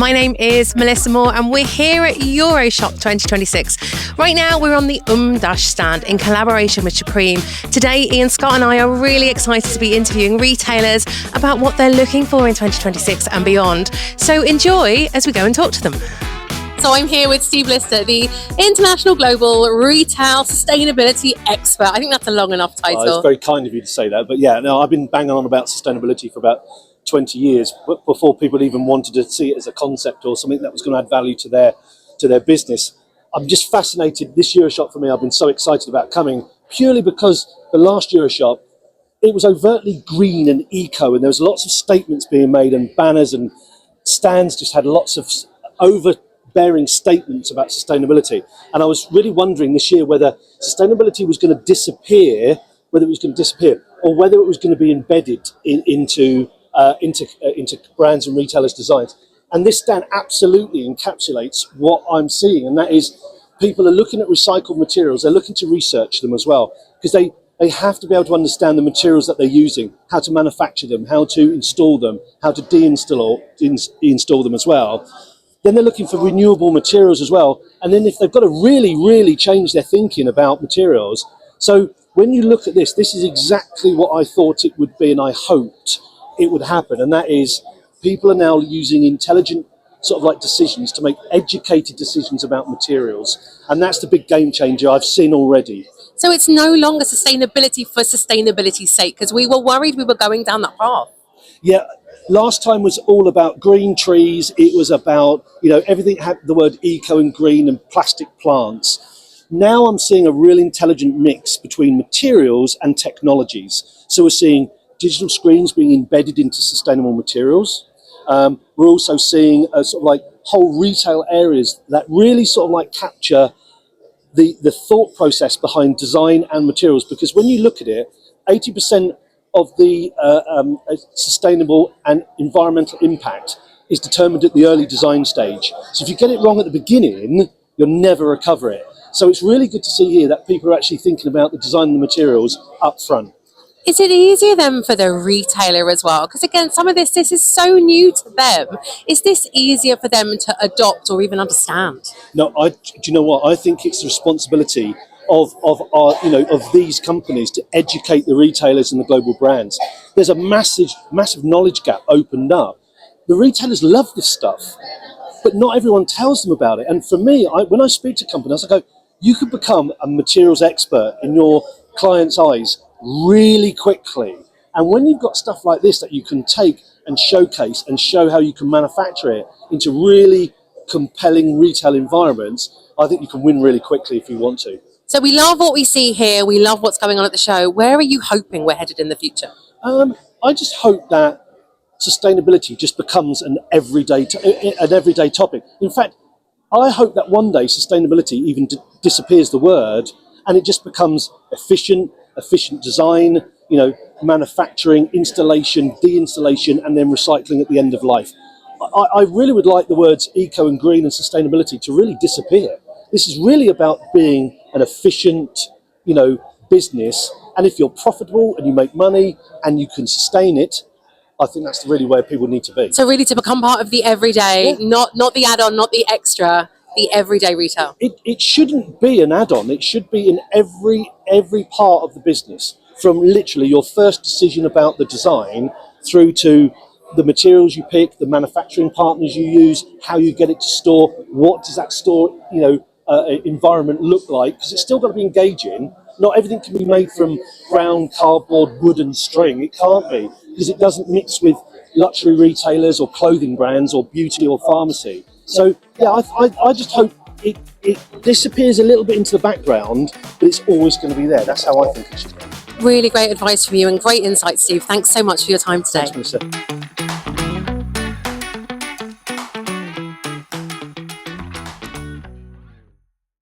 My name is Melissa Moore and we're here at EuroShop 2026. Right now we're on the umdasch stand in collaboration with shopreme. Today Ian, Scott and I are really excited to be interviewing retailers about what they're looking for in 2026 and beyond. So enjoy as we go and talk to them. So I'm here with Steve Lister, the International Global Retail Sustainability Expert. I think that's a long enough title. It's very kind of you to say that. But yeah, no, I've been banging on about sustainability for about 20 years, but before people even wanted to see it as a concept or something that was going to add value to their business. I'm just fascinated. This EuroShop for me, I've been so excited about coming purely because the last EuroShop, it was overtly green and eco, and there was lots of statements being made and banners, and stands just had lots of overbearing statements about sustainability. And I was really wondering this year whether sustainability was going to disappear, or whether it was going to be embedded into brands and retailers' designs. And this stand absolutely encapsulates what I'm seeing, and that is people are looking at recycled materials. They're looking to research them as well, because they have to be able to understand the materials that they're using, how to manufacture them, how to install them, how to install them as well. Then they're looking for renewable materials as well. And then if they've got to really, really change their thinking about materials. So when you look at this, this is exactly what I thought it would be and I hoped it would happen. And that is people are now using intelligent sort of like decisions to make educated decisions about materials. And that's the big game changer I've seen already. So it's no longer sustainability for sustainability's sake, because we were worried we were going down that path. Yeah. Last time was all about green trees. It was about, everything had the word eco and green and plastic plants. Now I'm seeing a real intelligent mix between materials and technologies. So we're seeing digital screens being embedded into sustainable materials. We're also seeing sort of like whole retail areas that really sort of like capture the thought process behind design and materials. Because when you look at it, 80% of the sustainable and environmental impact is determined at the early design stage. So if you get it wrong at the beginning, you'll never recover it. So it's really good to see here that people are actually thinking about the design and the materials up front. Is it easier then for the retailer as well? Because again, some of this is so new to them. Is this easier for them to adopt or even understand? No, do you know what? I think it's the responsibility of these companies to educate the retailers and the global brands. There's a massive knowledge gap opened up. The retailers love this stuff, but not everyone tells them about it. And for me, when I speak to companies, I go, you could become a materials expert in your client's eyes really quickly. And when you've got stuff like this that you can take and showcase and show how you can manufacture it into really compelling retail environments, I think you can win really quickly if you want to. So we love what we see here. We love what's going on at the show. Where are you hoping we're headed in the future? I just hope that sustainability just becomes an everyday topic. In fact, I hope that one day sustainability even disappears the word, and it just becomes efficient design, manufacturing, installation, de-installation, and then recycling at the end of life. I really would like the words eco and green and sustainability to really disappear. This is really about being an efficient, business. And if you're profitable and you make money and you can sustain it, I think that's really where people need to be. So really to become part of the everyday, not the add-on, not the extra, the everyday retail. It shouldn't be an add-on. It should be in every part of the business, from literally your first decision about the design through to the materials you pick, the manufacturing partners you use, how you get it to store, what does that store, environment look like, because it's still got to be engaging. Not everything can be made from brown cardboard, wood and string. It can't be, because it doesn't mix with luxury retailers or clothing brands or beauty or pharmacy. So yeah, I just hope it disappears a little bit into the background, but it's always going to be there. That's how I think it should be. Really great advice from you and great insight, Steve. Thanks so much for your time today. Thanks, Melissa.